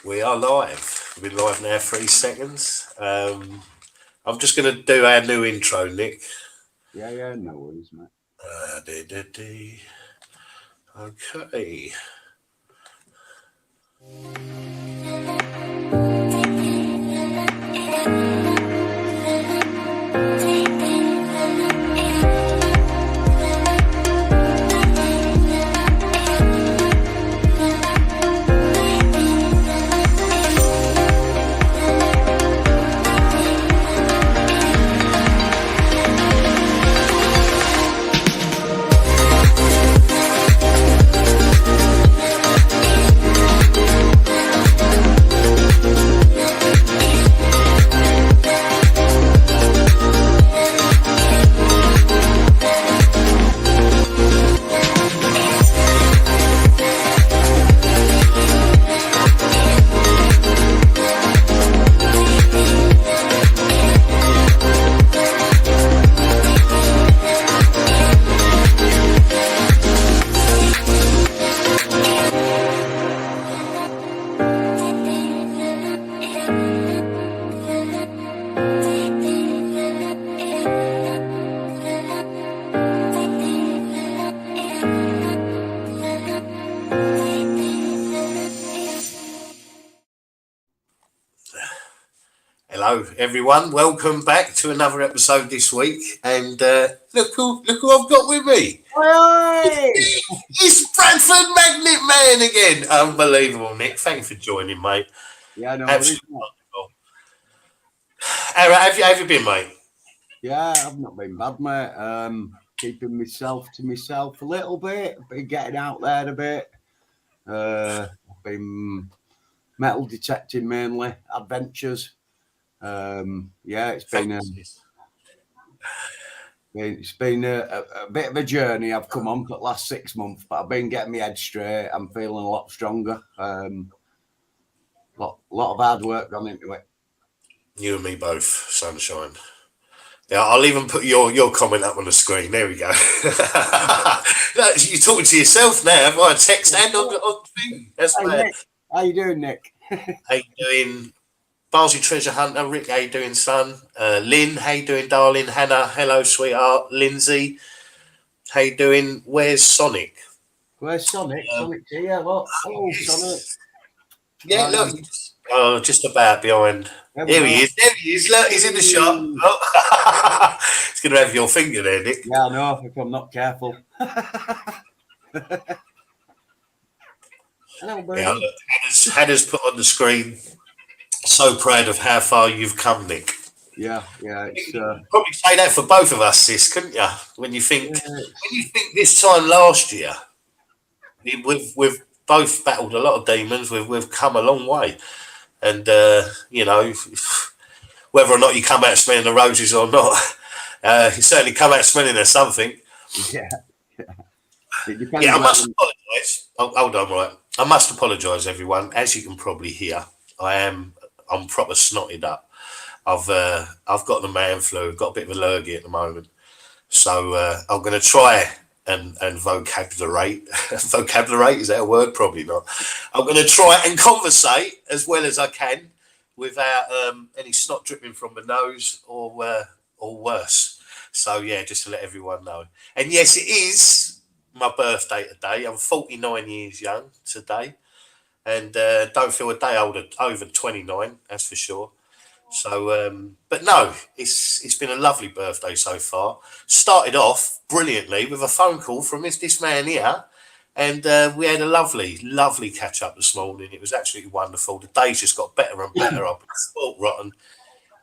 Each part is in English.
We are live. We've been live now 3 seconds. I'm just going to do our new intro, Nick. Yeah, no worries, mate. Okay. Hello, everyone. Welcome back to another episode this week. And look who I've got with me. Oi! It's Bradford Magnet Man again. Unbelievable, Nick. Thank you for joining, mate. Yeah, no Absolutely worries. wonderful. How have you been, mate? Yeah, I've not been bad, mate. Keeping myself to myself a little bit. Been getting out there a bit. I've been metal detecting mainly, adventures. Yeah, it's been a bit of a journey I've come on for the last 6 months, but I've been getting my head straight. I'm feeling a lot stronger. Lot of hard work gone into it. You and me both, sunshine. Yeah, I'll even put your comment up on the screen. There we go. You're talking to yourself now via text and on thing. That's Hey, Nick. How you doing, Nick? How you doing? Barnsley Treasure Hunter, Rick, how you doing, son? Lynn, how you doing, darling? Hannah, hello, sweetheart. Lindsay, how you doing? Where's Sonic? Where's Sonic? Sonic's here. Look. Hello, Sonic. Yeah, look. Oh, just about behind. There he is. There he is. Look, he's in the shot. Oh. He's going to have your finger there, Nick. Yeah, I know, if I'm not careful. Hello, buddy. Yeah, look, Hannah's put on the screen. So proud of how far you've come, Nick. Yeah. It's probably say that for both of us, sis, couldn't you? When you think this time last year, we've both battled a lot of demons. We've come a long way, and whether or not you come out smelling the roses or not, you certainly come out smelling of something. Yeah. I must apologise. Hold on, right. I must apologise, everyone. As you can probably hear, I'm proper snotted up. I've got the man flu. I've got a bit of allergy at the moment, so I'm going to try and vocabulate. Vocabulate, is that a word? Probably not. I'm going to try and conversate as well as I can without any snot dripping from my nose or worse. So yeah, just to let everyone know. And yes, it is my birthday today. I'm 49 years young today. And don't feel a day older, over 29, that's for sure. So, but no, it's been a lovely birthday so far. Started off brilliantly with a phone call from this man here, and we had a lovely catch up this morning. It was absolutely wonderful. The day's just got better and better. I've been spoiled rotten,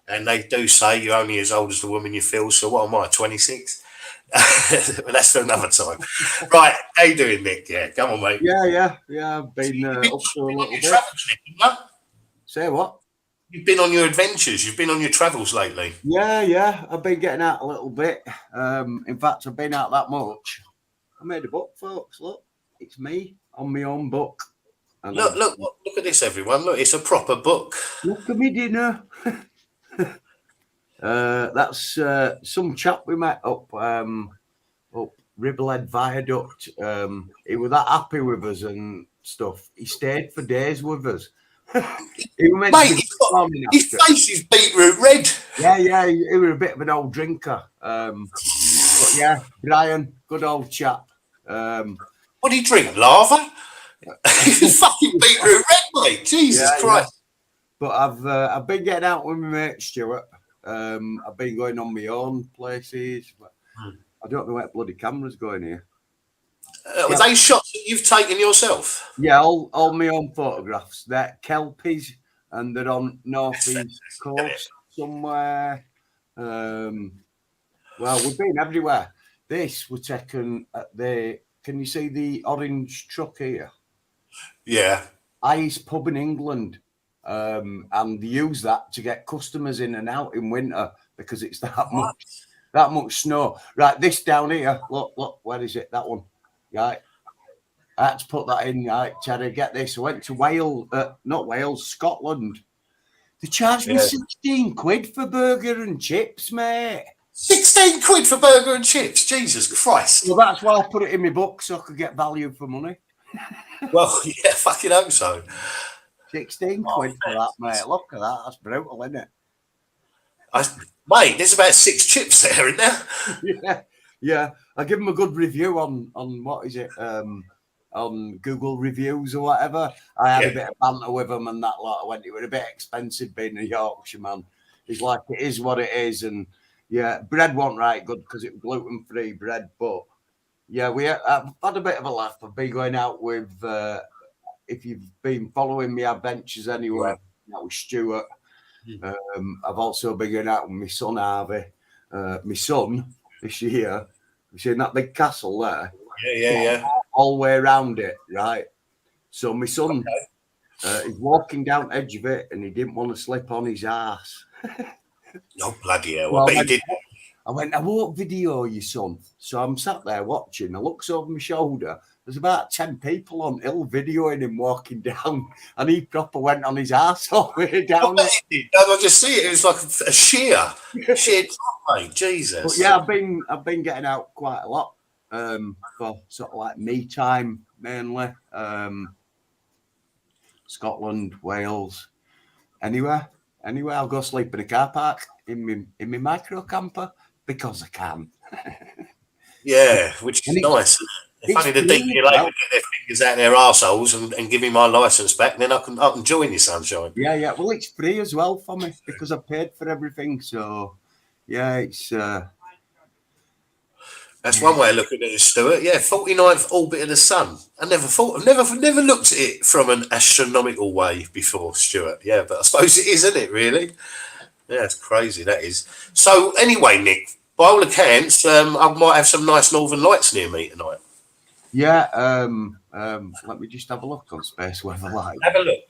and they do say you're only as old as the woman you feel. So what am I, 26? But that's for another time. Right, how you doing, Nick? Yeah, come on, mate. Yeah. I've been up to a little bit. Say what? You've been on your adventures. You've been on your travels lately. Yeah. I've been getting out a little bit. In fact, I've been out that much. I made a book, folks. Look, it's me on my own book. And look at this, everyone. Look, it's a proper book. Look at me dinner. That's some chap we met up Ribblehead Viaduct. He was that happy with us and stuff. He stayed for days with us. He was meant Mate, to be performing his after. face is beetroot red. Yeah, he was a bit of an old drinker. But yeah, Brian, good old chap. What did he drink? Lava? He was fucking beetroot red, mate. Jesus yeah. Christ. But I've been getting out with my mate Stuart. I've been going on my own places. I don't know where bloody camera's going here. Were they shots that you've taken yourself? Yeah, all my own photographs. They're Kelpies and they're on northeast coast somewhere. Well, we've been everywhere. This was taken at the. Can you see the orange truck here? Yeah. Ice pub in England, and they use that to get customers in and out in winter because it's that much snow. Right, this down here. Look, where is it? That one. Right. I had to put that in, right, to get this. I went to Wales, not Wales, Scotland. They charged me 16 quid for burger and chips, mate. 16 quid for burger and chips? Jesus Christ. Well, that's why I put it in my book so I could get value for money. Well, yeah, fucking hope so. 16 quid for that, mate. Look at that. That's brutal, isn't it? Mate, there's about 6 chips there, isn't there? Yeah. I give them a good review on what is it? On Google reviews or whatever. I had a bit of banter with them and that lot. I went, it was a bit expensive being a Yorkshire man. It's like, it is what it is. And yeah, bread wasn't right good because it was gluten-free bread. But yeah, I've had a bit of a laugh. I've been going out with, if you've been following my adventures anyway, that was Stuart. I've also been going out with my son, Harvey. My son, this year, you seen that big castle there? Yeah. All the way around it, right? So my son is walking down the edge of it and he didn't want to slip on his ass. Oh, bloody hell. Well, I bet he did. I won't video you, son. So I'm sat there watching. I looks over my shoulder. There's about 10 people on hill videoing him walking down, and he proper went on his ass all the way down. I just see it. It was like a sheer drop, mate. Jesus. But yeah, I've been getting out quite a lot for sort of like me time mainly. Scotland, Wales, anywhere. I'll go sleep in a car park in my micro camper because I can. Yeah, which is nice. If only the DPLA would get their fingers out their arseholes and give me my licence back, then I can join you, sunshine. Yeah. Well, it's free as well for me because I paid for everything. So, yeah, it's. That's one way of looking at it, Stuart. Yeah, 49th orbit of the sun. I've never looked at it from an astronomical way before, Stuart. Yeah, but I suppose it is, isn't it? Really? Yeah, it's crazy. That is. So anyway, Nick, by all accounts, I might have some nice northern lights near me tonight. Yeah, let me just have a look on Space Weather Live. Have a look.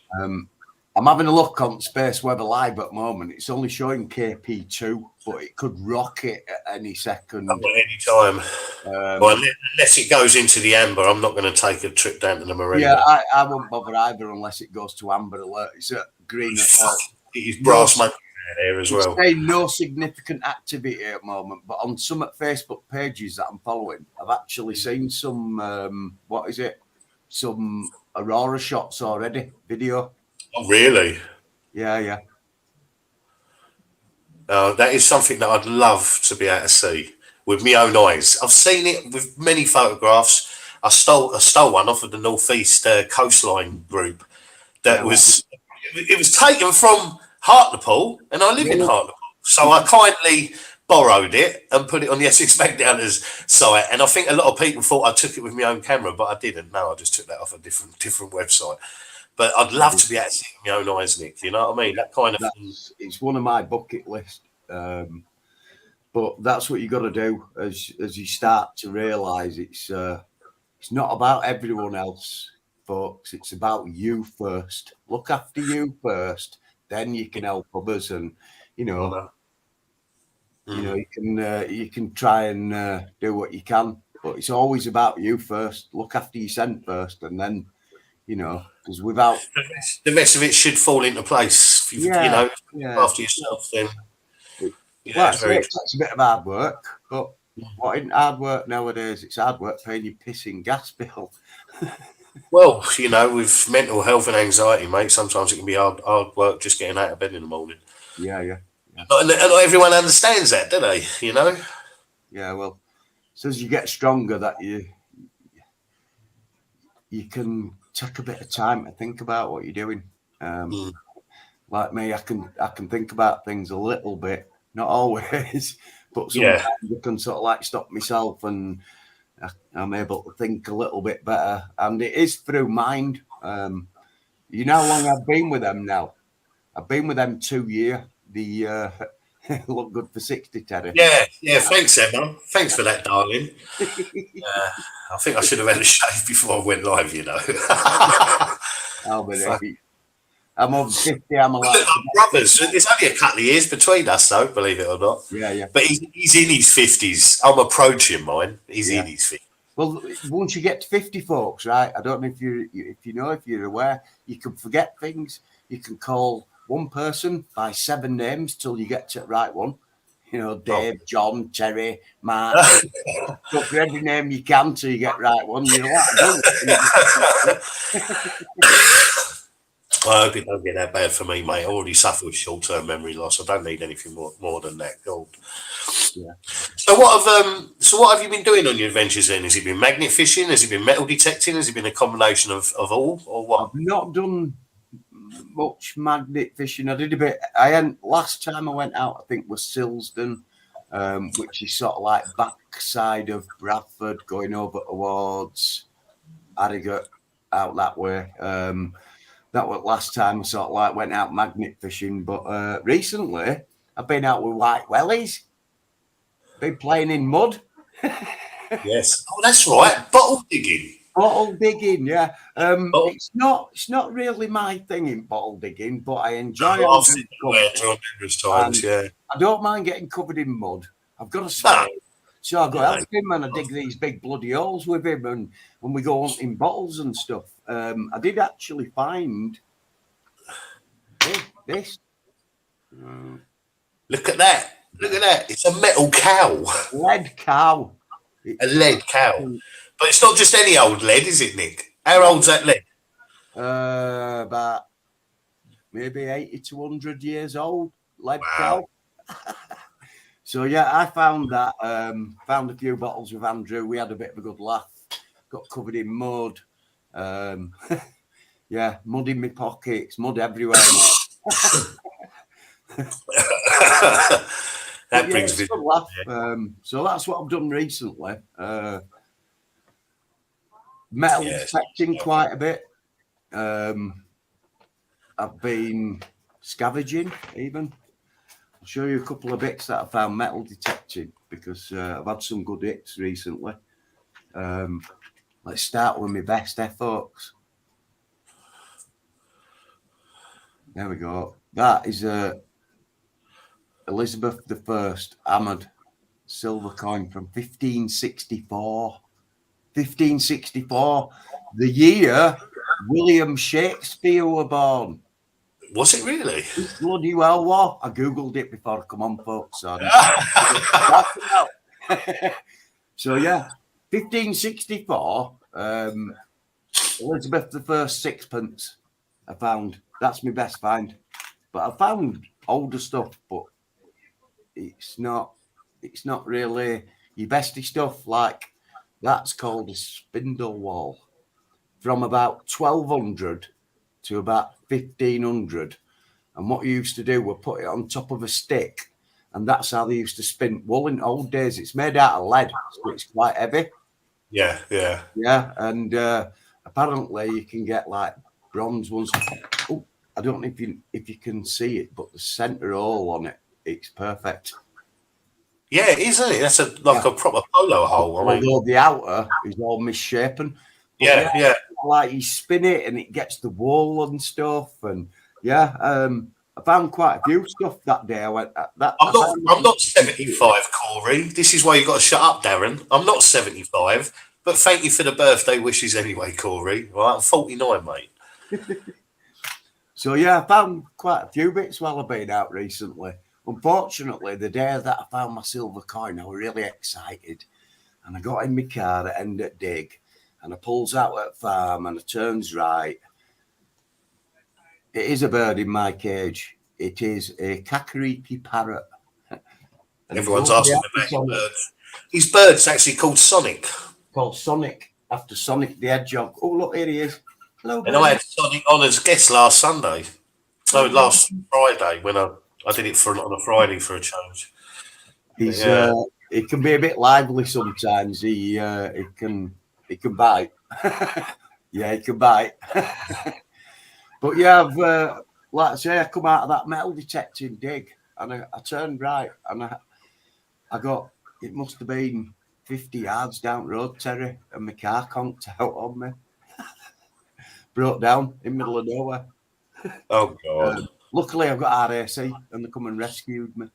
I'm having a look on Space Weather Live at the moment. It's only showing KP2, but it could rocket at any second. At any time. Well, unless it goes into the amber, I'm not going to take a trip down to the marina. Yeah, I won't bother either unless it goes to amber alert. It's at green. It is brass monkey there as well. Saying no significant activity at the moment, but on some Facebook pages that I'm following, I've actually seen some, some aurora shots already, video. Oh, really? Yeah. That is something that I'd love to be able to see with my own eyes. I've seen it with many photographs. I stole one off of the Northeast Coastline group. It was taken from Hartlepool, and I live in Hartlepool, so I kindly borrowed it and put it on the Essex Magdowners site. And I think a lot of people thought I took it with my own camera, but I didn't. No, I just took that off a different website. But I'd love to be able to see it with my own eyes, Nick. You know what I mean? That kind of thing. It's one of my bucket list. But that's what you got to do as you start to realise it's not about everyone else, folks. It's about you first. Look after you first, then you can help others, and you can try and do what you can. But it's always about you first. Look after your scent first, and then because without the rest of it should fall into place. After yourself, then. It's a bit of hard work, but what isn't hard work nowadays? It's hard work paying your pissing gas bill. Well, you know, with mental health and anxiety, mate, sometimes it can be hard work just getting out of bed in the morning. Yeah, yeah, yeah, Not everyone understands that, do they? You know? yeah. Well, so as you get stronger, that you can take a bit of time to think about what you're doing. Um, Mm. like me, I can think about things a little bit, not always, but Yeah. sometimes I can sort of like stop myself and I'm able to think a little bit better. And it is through mind. You know how long I've been with them now? I've been with them 2 years. The look good for 60, Teddy. Yeah. Yeah. Thanks, Emma. Thanks for that, darling. I think I should have had a shave before I went live, you know. I'll be there. Fuck. I'm over 50. I'm We look allowed to like brothers. There's only a couple of years between us, though, believe it or not. yeah, yeah, But he's in his 50s. I'm approaching mine. He's yeah. in his 50s. Well, once you get to 50, folks, right? I don't know if you're aware, you can forget things. You can call one person by 7 names till you get to the right one. You know, Oh. Dave, John, Terry, Mark. Go for every name you can till you get right one. You're like, I hope it don't get that bad for me, mate. I already suffer with short-term memory loss. I don't need anything more than that. God. yeah. So what have you been doing on your adventures then? Has it been magnet fishing? Has it been metal detecting? Has it been a combination of all, or I've what? not done much magnet fishing. I did a bit. I hadn't last time I went out. I think was Silsden, which is sort of like backside of Bradford, going over towards Harrogate, out that way. That was last time I sort of like went out magnet fishing. But recently, I've been out with white wellies. Been playing in mud. Yes. Oh, that's right. Bottle digging. Bottle digging, yeah. Oh, It's not really my thing in bottle digging, but I enjoy no, having I've seen good it around company, numerous times. and Yeah. I don't mind getting covered in mud. I've got a No, spade, so I go no. help him and I dig these big bloody holes with him, and when we go hunting bottles and stuff. I did actually find this Look at that. Look at that. It's a metal cow, lead cow. a It's lead cow. But it's not just any old lead, is it, Nick? How no, old's that lead? about maybe 80 to 100 years old. Lead Wow. cow. So yeah, I found that. Found a few bottles with Andrew. We had a bit of a good laugh. Got covered in mud. Um, yeah, mud in my pockets, mud everywhere. But That yeah, brings it's a vision. good laugh. Yeah. So that's what I've done recently. Metal Yes. detecting quite a bit. I've been scavenging even. I'll show you a couple of bits that I found metal detecting because I've had some good hits recently. Let's start with my best folks. There we go. That is Elizabeth I Ahmed silver coin from 1564. 1564, the year William Shakespeare were born. Was it really? This bloody well war. I googled it before I come on, folks. So yeah, 1564. Elizabeth I sixpence. I found that's my best find. But I found older stuff, but it's not really your bestie stuff. Like that's called a spindle wall from about 1200 to about 1500. And what you used to do was put it on top of a stick, and that's how they used to spin wool in old days. It's made out of lead, so it's quite heavy. Yeah, yeah. Yeah, and apparently you can get like bronze ones. Oh, I don't know if you can see it, but the center hole on it, it's perfect. Yeah, it is, isn't it? That's like Yeah. a proper polo hole. I mean, Although the outer is all misshapen, but yeah, yeah, yeah. like you spin it and it gets the wool and stuff, and yeah, I found quite a few stuff that day. I went that I found I'm not 75, Corey. This is why you got to shut up, Darren. I'm not 75, but thank you for the birthday wishes anyway, Corey. Right, I'm 49, mate. So yeah, I found quite a few bits while I've been out recently. Unfortunately, the day that I found my silver coin, I was really excited, and I got in my car at end at dig, and I pulls out at farm and I turns right. It is a bird in my cage. It is a kakariki parrot. And Everyone's asking about his birds. His bird's actually called Sonic. Called Sonic, after Sonic the Hedgehog. Oh, look, here he is. Hello, and I had Sonic on as guest last Sunday. So last Friday when I did it on a Friday for a change. He's he can be a bit lively sometimes. He can bite. Yeah, he can bite. But yeah, I've like I say, I come out of that metal detecting dig, and I turned right, and I got, it must have been 50 yards down the road, Terry, and my car conked out on me. Broke down in the middle of nowhere. Oh God! Luckily, I've got RAC, and they come and rescued me.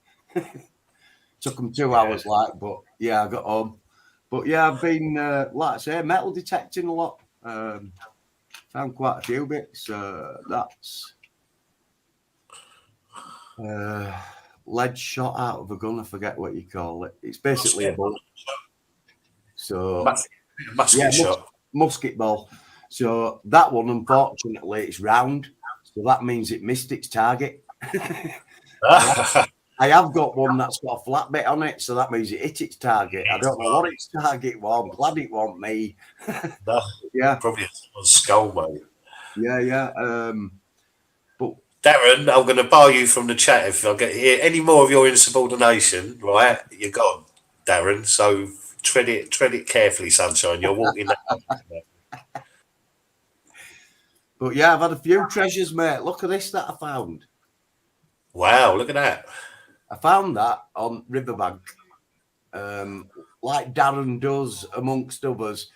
Took them 2 hours, but yeah, I got home. But yeah, I've been, like I say, metal detecting a lot. Found quite a few bits. That's lead shot out of a gun. I forget what you call it. It's basically a bullet. So musket shot. Musket ball. So that one, unfortunately, it's round. So that means it missed its target. I have got one that's got a flat bit on it, so that means it hit its target. I don't know what its target was. I'm glad it wasn't me. No, yeah, probably a skull, mate. Yeah. But Darren, I'm going to bar you from the chat if I get hear any more of your insubordination. Right, you're gone, Darren. So tread it carefully, sunshine. You're walking that. But yeah, I've had a few treasures, mate. Look at this that I found. Wow, look at that. I found that on Riverbank. Like Darren does amongst others.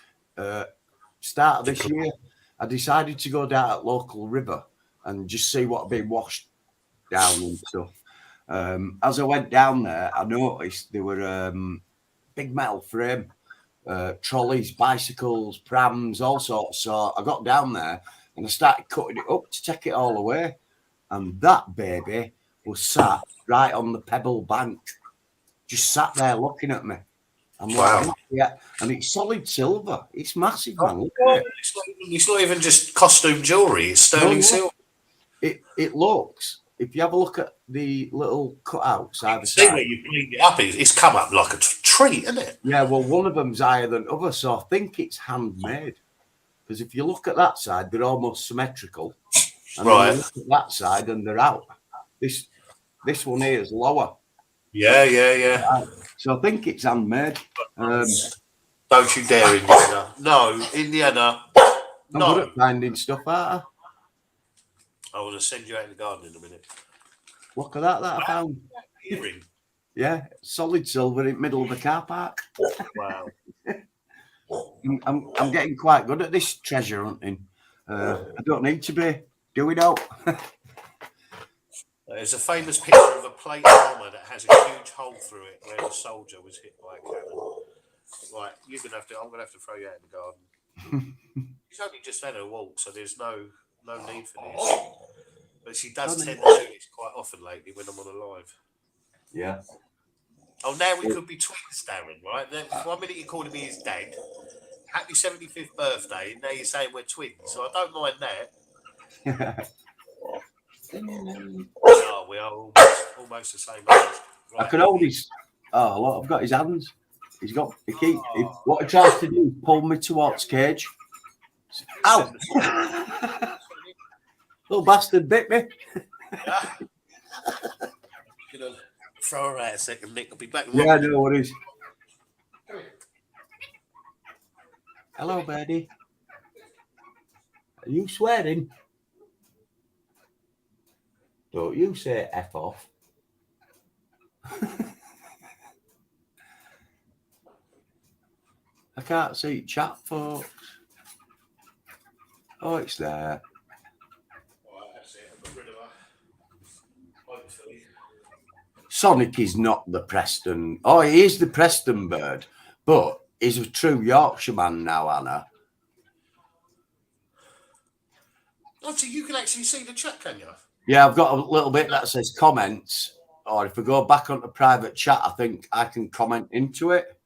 Start of this year, I decided to go down at local river and just see what had been washed down and stuff. As I went down there, I noticed there were big metal frame, trolleys, bicycles, prams, all sorts. So I got down there and I started cutting it up to take it all away. And that baby was sat right on the pebble bank, just sat there looking at me. I'm like, yeah, and it's solid silver. It's massive, man. It's not even just costume jewellery. It's sterling silver. It looks. If you have a look at the little cutouts either see side, where you cleaned it up. It's come up like a treat, isn't it? Yeah, well, one of them's higher than others, so I think it's handmade. Because if you look at that side, they're almost symmetrical, and then you look at that side, and they're out. This one here is lower. Yeah. So I think it's handmade. Don't you dare, Indiana. No, Indiana. I'm good at finding stuff out. I want to send you out in the garden in a minute. Look at that I found. Earring. Yeah, solid silver in the middle of the car park. Wow. I'm getting quite good at this treasure hunting. I don't need to be doing out. There's a famous picture of a plate armour that has a huge hole through it where the soldier was hit by a cannon. Right, I'm gonna have to throw you out in the garden. She's only just had her walk, so there's no need for this. But she does tend to do this quite often lately when I'm on a live. Yeah. Oh, now we could be twins, Darren, right? 1 minute you're calling me his dad. Happy 75th birthday, and now you're saying we're twins, so I don't mind that. We are almost the same age. Right. I can hold his. Oh, look, I've got his hands. He's got. What he tries to do is pull me towards cage. Ow! Little bastard bit me. Yeah. Gonna throw her out a second, Nick. I'll be back. Yeah, no worries. Hello, Birdie. Are you swearing? Don't you say F off. I can't see chat, folks. Oh, it's there. Sonic is not the Preston. Oh, he is the Preston bird, but he's a true Yorkshireman now, Anna. Oh, so you can actually see the chat, can you? Yeah, I've got a little bit that says comments, or if I go back onto private chat, I think I can comment into it.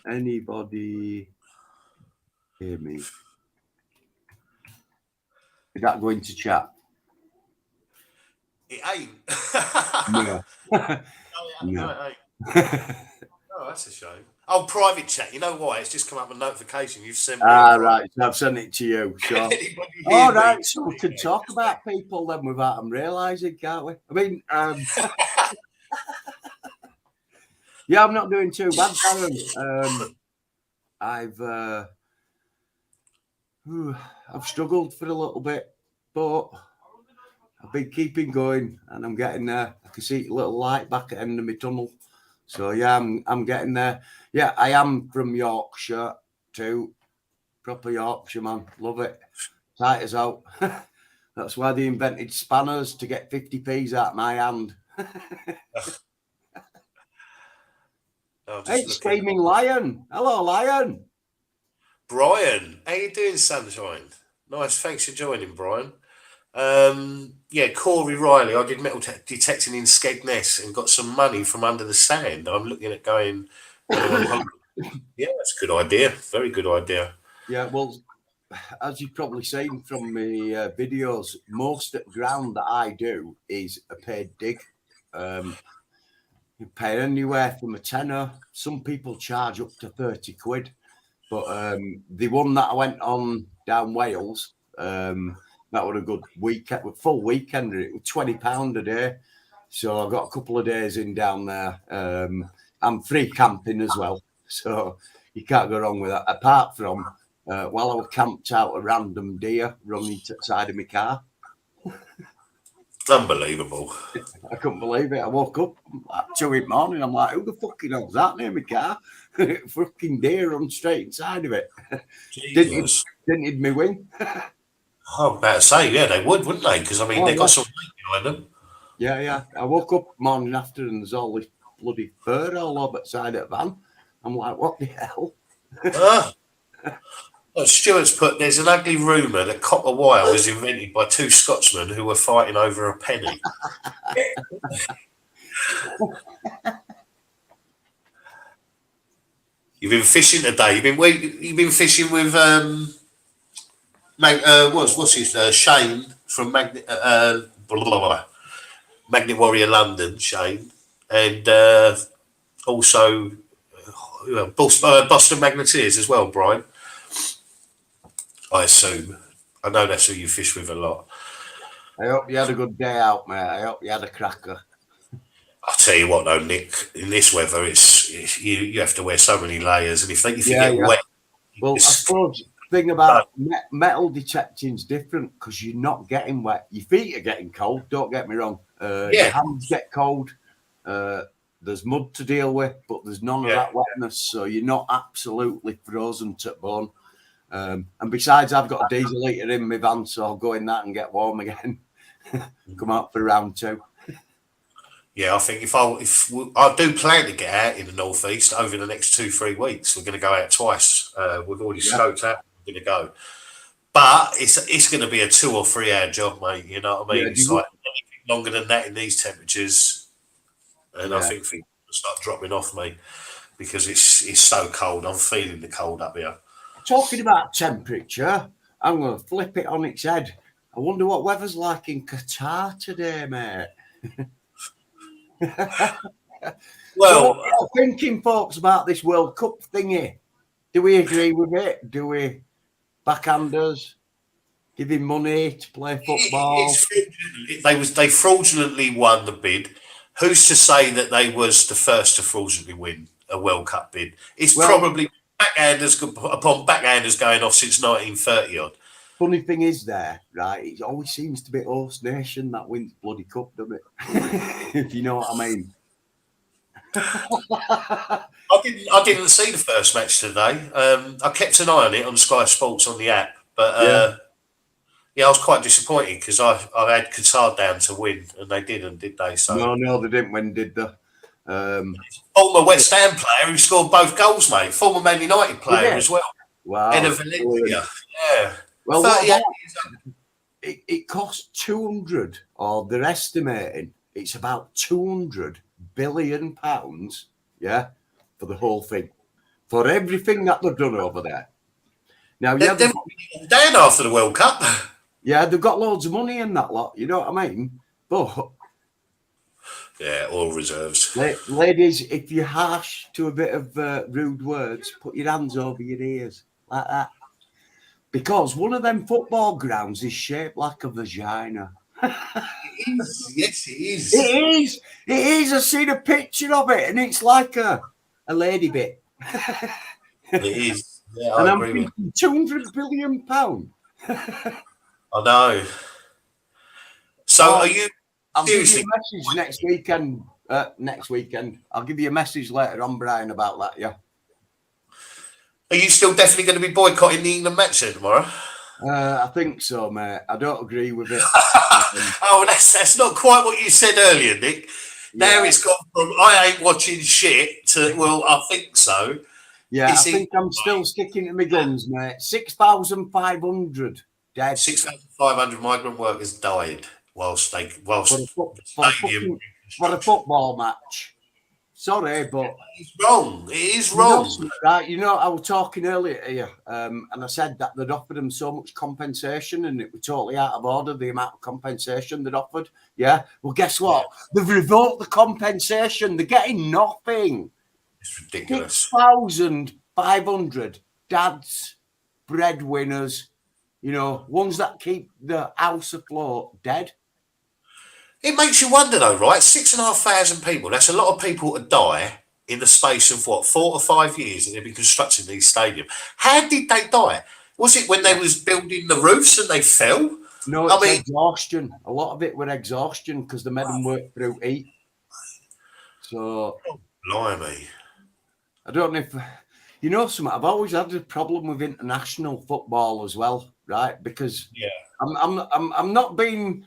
Anybody Hear me. Is that going to chat? It ain't. No. No, it ain't. Oh, that's a shame. Oh, private chat. You know why? It's just come up with a notification. You've sent me a Right. So I've sent it to you. So, Anybody hear all me? right. So we can talk about people then without them realising, can't we? I mean, yeah, I'm not doing too bad, Darren. I've struggled for a little bit, but I've been keeping going, and I'm getting there. I can see a little light back at the end of my tunnel. So yeah, I'm getting there. Yeah, I am from Yorkshire too. Proper Yorkshire man, love it. Tight as out. That's why they invented spanners to get 50p's out of my hand. Hey, Screaming Lion. Hello, Lion. Brian, how you doing, sunshine? Nice, thanks for joining, Brian. Yeah, Corey Riley. I did metal detecting in Skegness and got some money from under the sand. I'm looking at going when I'm on holiday. Yeah, that's a good idea. Very good idea. Yeah, well, as you've probably seen from my videos, most ground that I do is a paid dig. You pay anywhere from a tenner. Some people charge up to 30 quid. But the one that I went on down Wales, that was a good weekend, full weekend. It was £20 a day. So I got a couple of days in down there. I'm free camping as well. So you can't go wrong with that. Apart from while I was camped out, a random deer running to the side of my car. Unbelievable. I couldn't believe it. I woke up at 2 in the morning. I'm like, who the fucking hell's that near my car? Fucking deer on straight inside of it. Jesus. Didn't hit me wing. I'm about to say, yeah, they would, wouldn't they? Because I mean, they've got some weight behind them. Yeah. I woke up morning after and there's all this bloody fur all over the side of the van. I'm like, what the hell? Well, Stuart's put, there's an ugly rumour that copper wire was invented by two Scotsmen who were fighting over a penny. You've been fishing today. You've been fishing with what's his Shane from Magnet blah, blah, blah, Magnet Warrior London, Shane, and also Boston Magneteers as well, Brian. I assume. I know that's who you fish with a lot. I hope you had a good day out, mate. I hope you had a cracker. I'll tell you what, though, Nick. In this weather, you have to wear so many layers, and if you get wet, well, I suppose the thing about metal detecting is different because you're not getting wet. Your feet are getting cold. Don't get me wrong. Your hands get cold. There's mud to deal with, but there's none of that wetness, so you're not absolutely frozen to the bone. And besides, I've got a diesel heater in my van, so I'll go in that and get warm again. Come out for round 2. Yeah, I think if I do plan to get out in the northeast over the next 2-3 weeks, we're going to go out twice. We've already scoped out. We're going to go, but it's going to be a 2 or 3 hour job, mate. You know what I mean? It's like anything longer than that in these temperatures, and I think things will start dropping off me because it's so cold. I'm feeling the cold up here. Talking about temperature, I'm going to flip it on its head. I wonder what weather's like in Qatar today, mate. Well, what are thinking, folks, about this World Cup thingy? Do we agree with it? Do we backhanders giving money to play football? They fraudulently won the bid. Who's to say that they was the first to fraudulently win a World Cup bid? It's probably backhanders upon backhanders going off since 1930 odd. Funny thing is there, right? It always seems to be host nation that wins bloody cup, doesn't it? If you know what I mean. I didn't see the first match today. I kept an eye on it on Sky Sports on the app, but I was quite disappointed because I had Qatar down to win, and they didn't, did they? So no, they didn't win, did they? Former West Ham player who scored both goals, mate. Former Man United player as well. Wow. Head of Valencia. Yeah. Well, it costs 200, or they're estimating it's about 200 billion pounds, for the whole thing, for everything that they've done over there. Now, They're down after the World Cup. Yeah, they've got loads of money in that lot. You know what I mean? But yeah, all reserves. Ladies, if you're harsh to a bit of rude words, put your hands over your ears like that. Because one of them football grounds is shaped like a vagina. It is. Yes, it is. It is. It is. I've seen a picture of it, and it's like a lady bit. It is. Yeah, And I I'm agree with thinking £200 billion. I know. So are you I'll give you seriously? a message next weekend. Next weekend, I'll give you a message later on, Brian, about that. Yeah. Are you still definitely going to be boycotting the England match then tomorrow? I think so, mate. I don't agree with it. Oh, that's not quite what you said earlier, Nick. Now it's gone from I ain't watching shit to well, I think so. Yeah, I think I'm still sticking to my guns, mate. 6,500 dead. 6,500 migrant workers died whilst for a football match. Sorry, but it's wrong. It is wrong. Right, I was talking earlier here, and I said that they'd offered them so much compensation, and it was totally out of order the amount of compensation they'd offered. Yeah. Well, guess what? They've revoked the compensation. They're getting nothing. It's ridiculous. 6,500 dads, breadwinners, ones that keep the house afloat, dead. It makes you wonder, though, right? 6,500 people. That's a lot of people to die in the space of 4 or 5 years that they've been constructing these stadiums. How did they die? Was it when they was building the roofs and they fell? No, it's exhaustion. A lot of it were exhaustion because they made them work through heat. So, blimey. I don't know if something. I've always had a problem with international football as well, right? Because I'm not being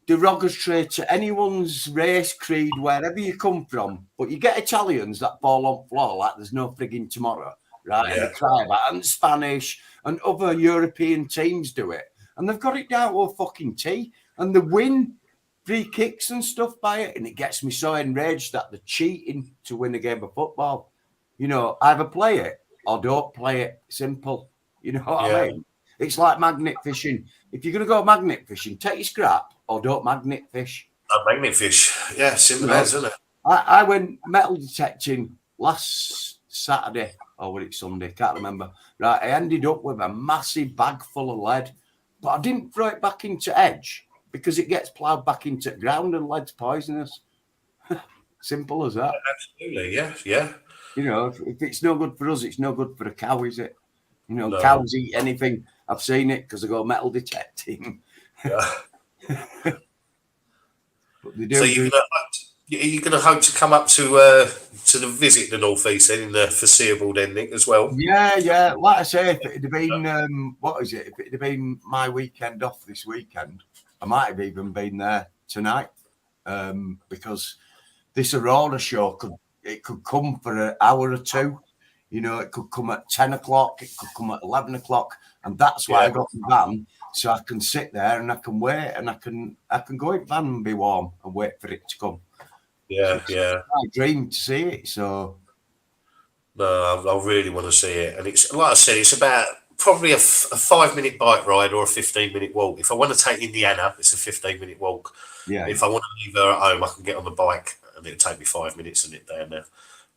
derogatory to anyone's race, creed, wherever you come from, but you get Italians that fall on floor like there's no frigging tomorrow, right? Yeah. And they cry about it, and Spanish and other European teams do it, and they've got it down to a fucking T, and they win free kicks and stuff by it, and it gets me so enraged that they're cheating to win a game of football. Either play it or don't play it. Simple. You know what I mean? It's like magnet fishing. If you're going to go magnet fishing, take your scrap or don't magnet fish. Magnet fish. Yeah, simple as, isn't it? I went metal detecting last Saturday, or was it Sunday? Can't remember. Right, I ended up with a massive bag full of lead, but I didn't throw it back into edge because it gets ploughed back into the ground and lead's poisonous. Simple as that. Absolutely, yeah. If it's no good for us, it's no good for a cow, is it? No. Cows eat anything. I've seen it because I go metal detecting. Yeah. But they do. So you're going to hope to come up to the visit the North East then in the foreseeable then, Nick, as well? Yeah. Like I say, if it had been If it had been my weekend off this weekend, I might have even been there tonight. Because this Aurora show could come for an hour or two. It could come at 10 o'clock, it could come at 11 o'clock, and that's why I got the van, so I can sit there and I can wait, and I can go in the van and be warm and wait for it to come. Yeah. I dream to see it, so. No, I really want to see it, and it's like I said, it's about probably a 5-minute bike ride or a 15-minute walk. If I want to take Indiana, it's a 15-minute walk. Yeah. If I want to leave her at home, I can get on the bike, and it'll take me 5 minutes and it down there.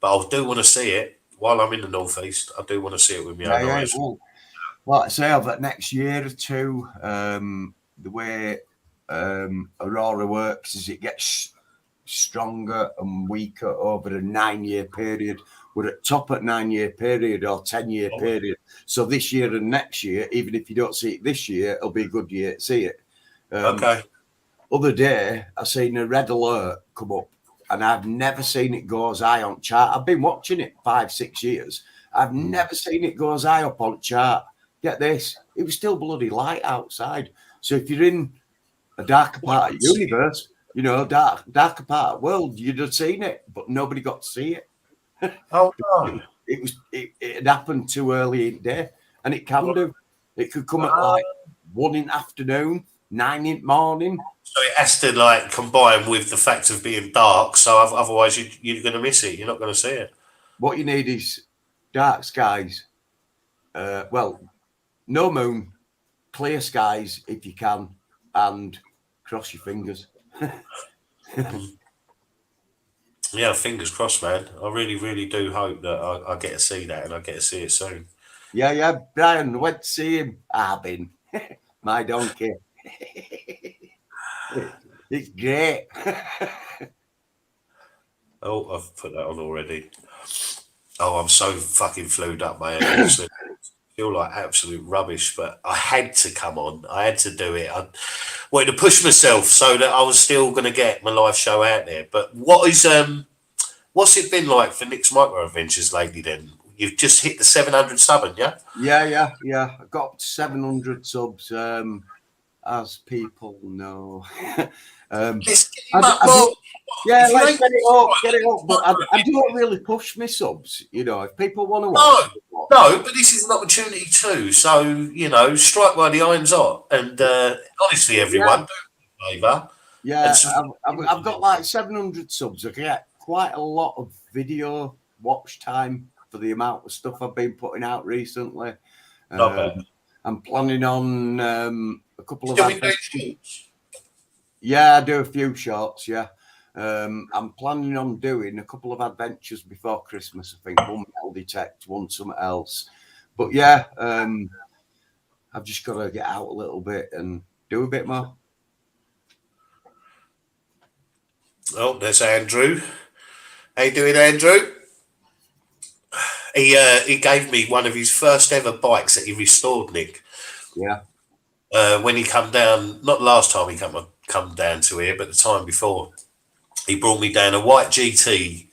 But I do want to see it. While I'm in the North East, I do want to see it with my own eyes. Well, like I say, over next year or two, the way Aurora works is it gets stronger and weaker over a 9-year period. We're at top at 9-year period or 10-year period. So this year and next year, even if you don't see it this year, it'll be a good year to see it. Okay. Other day, I seen a red alert come up. And I've never seen it go as high on chart. I've been watching it 5-6 years. I've never seen it go as high up on chart. Get this, it was still bloody light outside. So if you're in a darker part of the universe, darker part of the world, you'd have seen it, but nobody got to see it. Oh no! It had happened too early in the day, and it can do. It could come at like 1 in the afternoon, 9 in the morning. So it has to combine with the fact of being dark. So otherwise, you're going to miss it. You're not going to see it. What you need is dark skies. no moon, clear skies if you can, and cross your fingers. Yeah, fingers crossed, man. I really, really do hope that I get to see that and I get to see it soon. Yeah, Brian, went to see him. I've been. My donkey. It's great. Oh, I've put that on already. Oh, I'm so fucking flued up, mate. Honestly, I feel like absolute rubbish, but I had to come on. I had to do it. I wanted to push myself so that I was still going to get my live show out there. But what's it been like for Nick's Micro Adventures lately? Then you've just hit the 700 subbing, yeah? Yeah. I got up to 700 subs, as people know. Let's get him up more. Yeah, let's get it up. But I don't really push my subs. You know, if people want to watch. No, but this is an opportunity too. So, you know, strike while the iron's hot. And honestly, everyone, do me a favour. Yeah, I've got like 700 subs. I get quite a lot of video watch time for the amount of stuff I've been putting out recently. Not bad. I'm planning on a couple of. Still be doing shorts? Yeah, I do a few shorts. Yeah, I'm planning on doing a couple of adventures before Christmas. I think one metal detect, one something else. But yeah, I've just got to get out a little bit and do a bit more. Oh, there's Andrew. How you doing, Andrew? He gave me one of his first ever bikes that he restored, Nick. Yeah. When he come down, not last time he come down to here, but the time before, he brought me down a white GT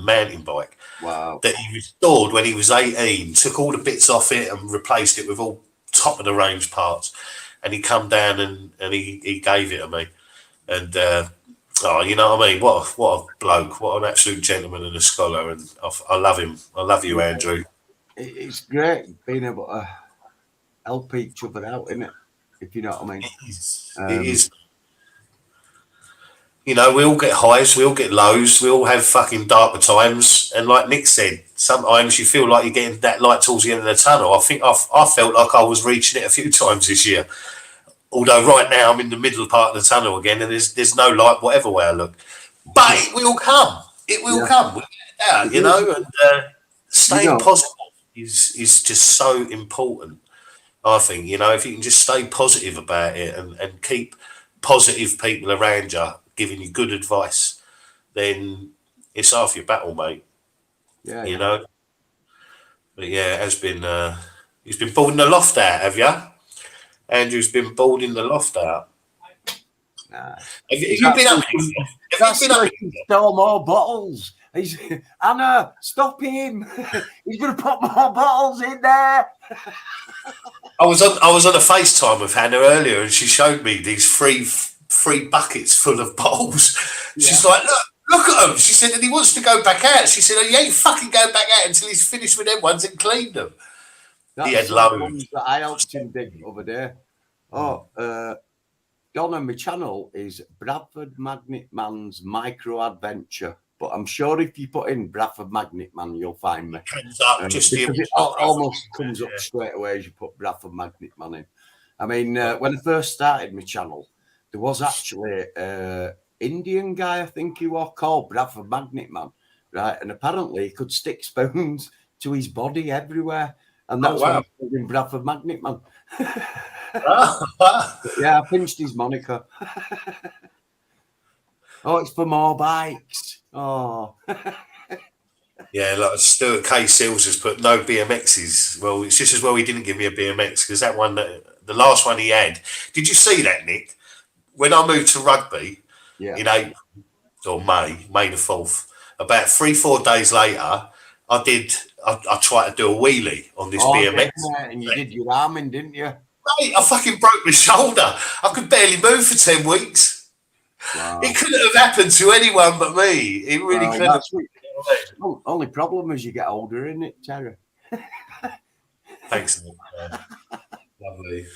mountain bike. Wow. That he restored when he was 18, took all the bits off it and replaced it with all top of the range parts. And he come down and he gave it to me. And you know what I mean? What a bloke, what an absolute gentleman and a scholar. And I love him. I love you, Andrew. It's great being able to help each other out, isn't it? If you know what I mean. It is. You know, we all get highs, we all get lows, we all have fucking darker times. And like Nick said, sometimes you feel like you're getting that light towards the end of the tunnel. I think I felt like I was reaching it a few times this year. Although right now I'm in the middle part of the tunnel again and there's no light whatever way I look. But it will come. It will come. We'll get it out, you know, and staying positive is just so important. I think, you know, if you can just stay positive about it and keep positive people around you giving you good advice, then it's half your battle, mate. Yeah. You know? But yeah, it has been, he's been building the loft out, have you? Andrew's been building the loft out. Nah. Have you been up here? Stole more bottles. Anna, stop him. He's going to put more bottles in there. I was on a FaceTime with Hannah earlier and she showed me these three buckets full of bottles. Yeah. She's like, look at them. She said, and he wants to go back out. She said, oh, he ain't fucking going back out until he's finished with them ones and cleaned them. That's he had loads. That I helped him dig over there. Oh, Donna, my channel is Bradford Magnet Man's Micro Adventure. But I'm sure if you put in Bradford Magnet Man, you'll find me. Comes up just because it almost comes up straight away as you put Bradford Magnet Man in. I mean, when I first started my channel, there was actually an Indian guy, I think he was, called Bradford Magnet Man, right? And apparently he could stick spoons to his body everywhere. And that's why I called him Bradford Magnet Man. Yeah, I pinched his moniker. Oh, it's for more bikes. Oh. Yeah, like Stuart K. Seals has put no BMXs. Well, it's just as well he didn't give me a BMX because that one, the last one he had. Did you see that, Nick? When I moved to Rugby in April or May the 4th, about 3-4 days later, I tried to do a wheelie on this BMX. Yeah, and you did your arming, didn't you? Mate, I fucking broke my shoulder. I could barely move for 10 weeks. Wow. It couldn't have happened to anyone but me. It really couldn't have. Only problem is you get older, isn't it, Terry? Thanks, Nick. Lovely.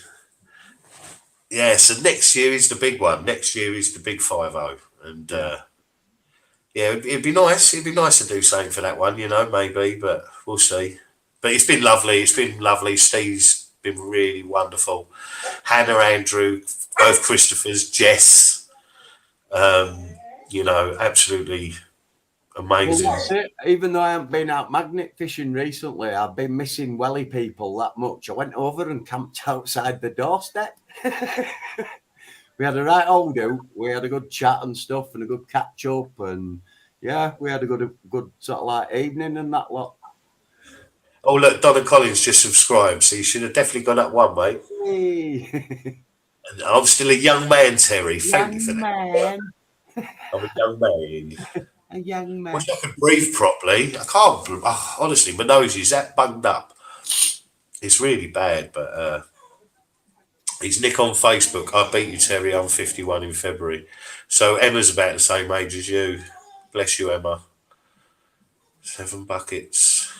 Yeah, so next year is the big one. Next year is the big 5-0. And it'd be nice. It'd be nice to do something for that one, you know, maybe, but we'll see. But it's been lovely. It's been lovely. Steve's been really wonderful. Hannah, Andrew, both Christophers, Jess, you know, absolutely amazing. Well, that's it. Even though I haven't been out magnet fishing recently, I've been missing welly people that much. I went over and camped outside the doorstep. We had a right old do. We had a good chat and stuff and a good catch up, and yeah, we had a good sort of like evening and that lot. Oh, look, Donna Collins just subscribed, so you should have definitely gone up one, mate. Hey. And I'm still a young man, Terry. Thank you for Young that. man. I'm a young man. A young man. Wish I could breathe properly. I can't. Honestly, my nose is that bunged up. It's really bad, but it's Nick on Facebook. I beat you, Terry. I'm 51 in February. So Emma's about the same age as you. Bless you, Emma. 7 buckets.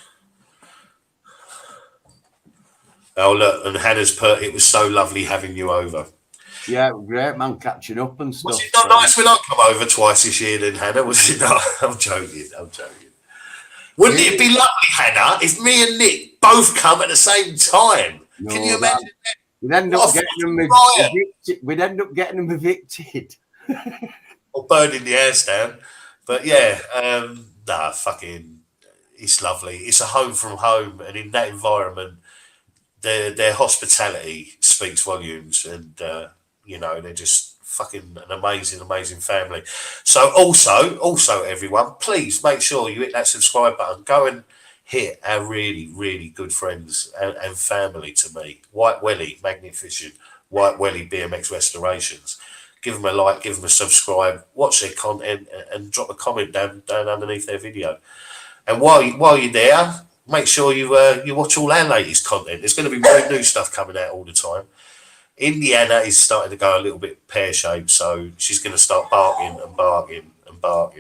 Oh, look, and Hannah's put, it was so lovely having you over. Yeah, great, man, catching up and stuff. Was it not nice when I come over twice this year then, Hannah? Was it not? I'm joking. Wouldn't it be lovely, Hannah, if me and Nick both come at the same time? No, Can you imagine that? We'd end up getting them evicted. We'd end up getting them evicted. Or burning the house down. But yeah, fucking, it's lovely. It's a home from home, and in that environment, their hospitality speaks volumes, and you know, they're just fucking an amazing family. So also everyone, please make sure you hit that subscribe button. Go and hit our really good friends and family to me. White Welly Magnet Fishing, White Welly BMX Restorations. Give them a like, give them a subscribe, watch their content, and drop a comment down underneath their video. And while you're there, make sure you watch all our latest content. There's going to be more new stuff coming out all the time. Indiana is starting to go a little bit pear-shaped, so she's going to start barking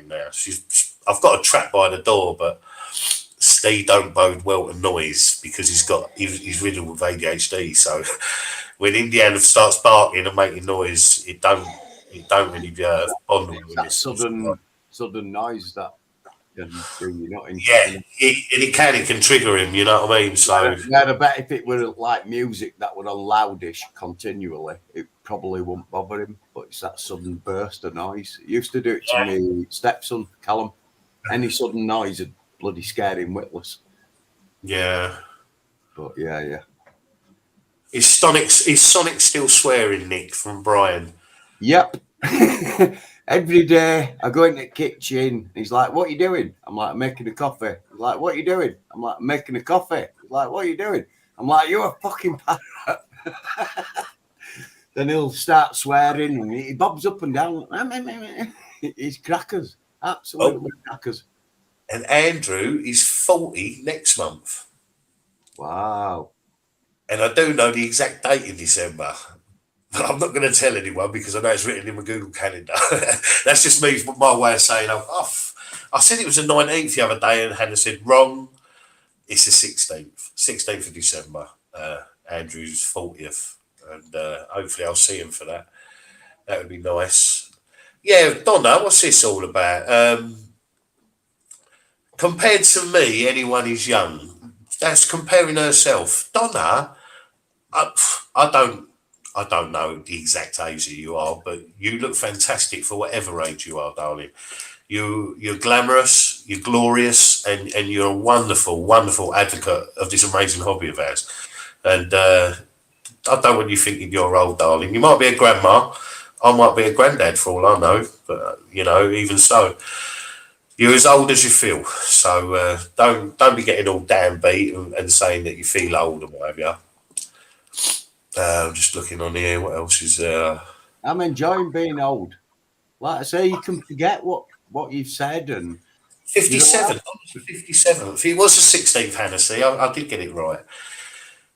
now. I've got a trap by the door, but Steve don't bode well to noise because he's riddled with ADHD. So when Indiana starts barking and making noise, it don't really bond with that sudden noise that can bring you not in. Yeah, it can trigger him. You know what I mean? So yeah, I bet if it were like music that were on loudish continually, it probably wouldn't bother him. But it's that sudden burst of noise. It used to do it to me stepson Callum. Any sudden noise would bloody scare him witless. Yeah. But yeah. Is Sonic still swearing, Nick, from Brian? Yep. Every day I go in the kitchen. He's like, "What are you doing?" I'm like, "I'm making a coffee." He's like, "What are you doing?" I'm like, "I'm making a coffee." He's like, "What are you doing?" I'm like, "You're a fucking parrot." Then he'll start swearing and he bobs up and down. He's crackers. Absolutely crackers. And Andrew is 40 next month. Wow. And I do know the exact date in December. I'm not going to tell anyone because I know it's written in my Google Calendar. That's just me, my way of saying, I said it was the 19th the other day, and Hannah said, wrong. It's the 16th of December. Andrew's 40th. And hopefully I'll see him for that. That would be nice. Yeah, Donna, what's this all about? Compared to me, anyone is young. That's comparing herself. Donna, I don't know the exact age that you are, but you look fantastic for whatever age you are, darling. You're glamorous, you're glorious, and you're a wonderful advocate of this amazing hobby of ours. And I don't want you thinking you're old, darling. You might be a grandma. I might be a granddad for all I know, but you know, even so, you're as old as you feel. So don't be getting all downbeat and saying that you feel old and whatever. I'm just looking on here. What else is there? I'm enjoying being old. Like I say, you can forget what you've said. And 57. 57. If it was the 16th, Hannah, see, I did get it right.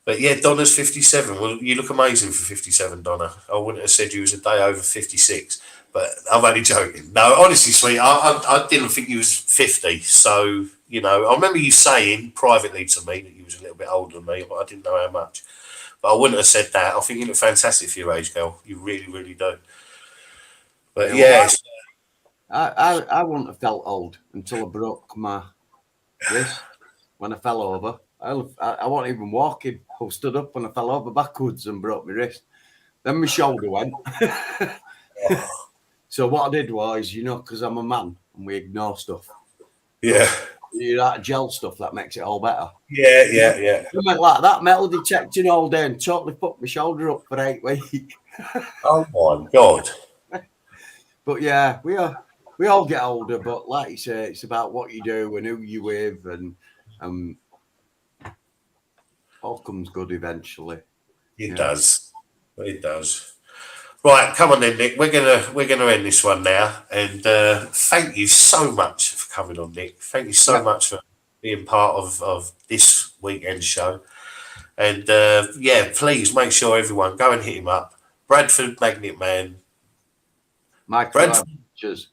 But yeah, Donna's 57. Well, you look amazing for 57, Donna. I wouldn't have said you was a day over 56, but I'm only joking. No, honestly, sweet, I didn't think you was 50. So, you know, I remember you saying privately to me that you was a little bit older than me, but I didn't know how much. But I wouldn't have said that. I think you look fantastic for your age, girl. You really do. But yeah. I wouldn't have felt old until I broke my wrist when I fell over. I wasn't even walking. I stood up and I fell over backwards and broke my wrist. Then my shoulder went. So what I did was, because I'm a man and we ignore stuff. Yeah. That gel stuff that makes it all better. Yeah. Something like that, metal detecting all day and totally fucked my shoulder up for 8 weeks. Oh my God. But yeah, we all get older. But like you say, it's about what you do and who you with, and all comes good eventually. It does. It does. Right, come on then, Nick. We're gonna end this one now. And thank you so much for coming on, Nick. Thank you so much for being part of this weekend show. And please make sure everyone go and hit him up. Bradford Magnet Man. Micro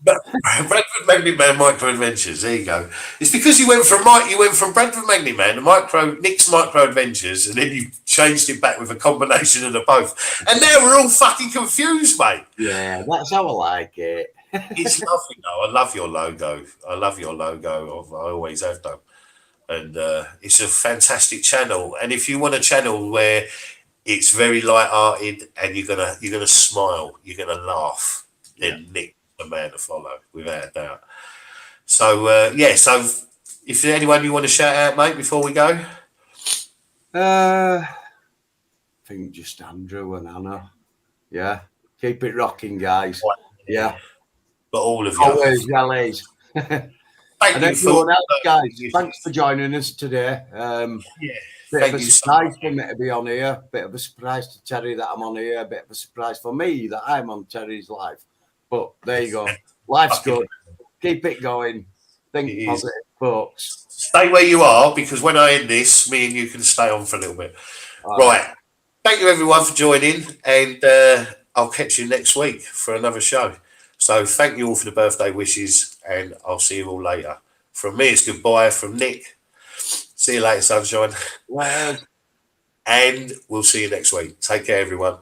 Bradford Magnet Man Micro Adventures. There you go. It's because you went from Bradford Magnet Man to Nick's Micro Adventures, and then you changed it back with a combination of the both. And now we're all fucking confused, mate. Yeah, that's how I like it. It's lovely though. I love your logo. I always have done. And it's a fantastic channel. And if you want a channel where it's very light-hearted and you're gonna smile, you're gonna laugh, then Nick the man to follow, without a doubt. So so if there's anyone you want to shout out, mate, before we go? I think just Andrew and Anna. Yeah. Keep it rocking, guys. Yeah. But all of you. Always yellies. Thank you for guys. Thanks for joining us today. Bit of a surprise for me to be on here. Bit of a surprise to Terry that I'm on here. Bit of a surprise for me that I'm on Terry's live. But there you go. Life's good. Keep it going. Think positive, folks. Stay where you are, because when I end this, me and you can stay on for a little bit. Right. Thank you, everyone, for joining. And I'll catch you next week for another show. So thank you all for the birthday wishes, and I'll see you all later. From me, it's goodbye. From Nick, see you later, sunshine. Well, and we'll see you next week. Take care, everyone.